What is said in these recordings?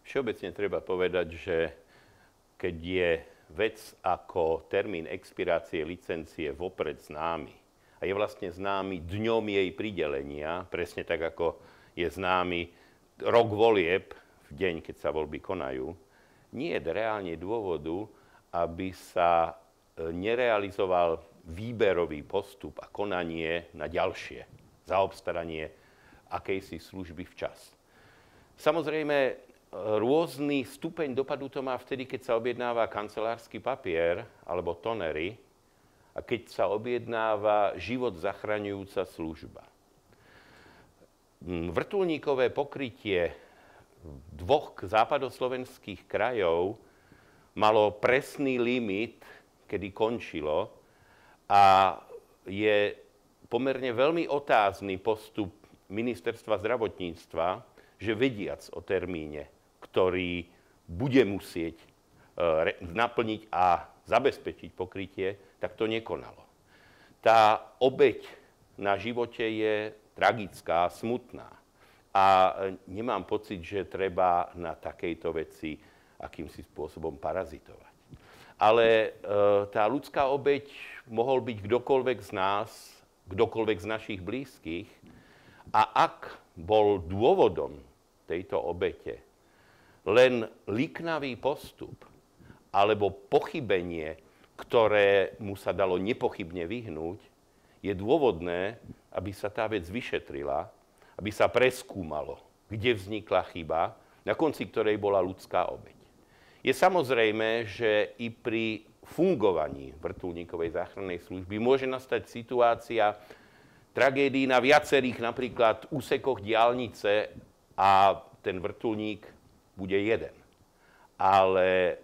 Všeobecne treba povedať, že keď je vec ako termín expirácie licencie vopred známy a je vlastne známy dňom jej pridelenia, presne tak, ako je známy rok volieb v deň, keď sa voľby konajú, nie je reálne dôvodu, aby sa nerealizoval výberový postup a konanie na ďalšie zaobstaranie akejsi služby včas. Samozrejme, rôzny stupeň dopadu to má vtedy, keď sa objednáva kancelársky papier alebo tonery a keď sa objednáva život zachraňujúca služba. Vrtuľníkové pokrytie dvoch západoslovenských krajov malo presný limit, kedy končilo, a je pomerne veľmi otázny postup ministerstva zdravotníctva, že vediac o termíne, ktorý bude musieť naplniť a zabezpečiť pokrytie, tak to nekonalo. Tá obeť na živote je tragická, smutná. A nemám pocit, že treba na takejto veci akýmsi spôsobom parazitovať. Ale tá ľudská obeť mohol byť kdokoľvek z nás, kdokoľvek z našich blízkych. A ak bol dôvodom tejto obete len liknavý postup alebo pochybenie, ktorému sa dalo nepochybne vyhnúť, je dôvodné, aby sa tá vec vyšetrila, aby sa preskúmalo, kde vznikla chyba, na konci ktorej bola ľudská obeť. Je samozrejme, že i pri fungovaní vrtuľníkovej záchrannej služby môže nastať situácia tragédií na viacerých napríklad úsekoch diaľnice a ten vrtuľník bude jeden. Ale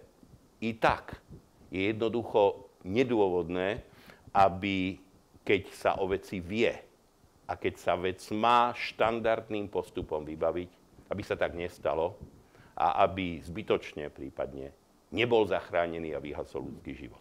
i tak je jednoducho nedôvodné, aby keď sa o veci vie a keď sa vec má štandardným postupom vybaviť, aby sa tak nestalo a aby zbytočne prípadne nebol zachránený a vyhasol ľudský život.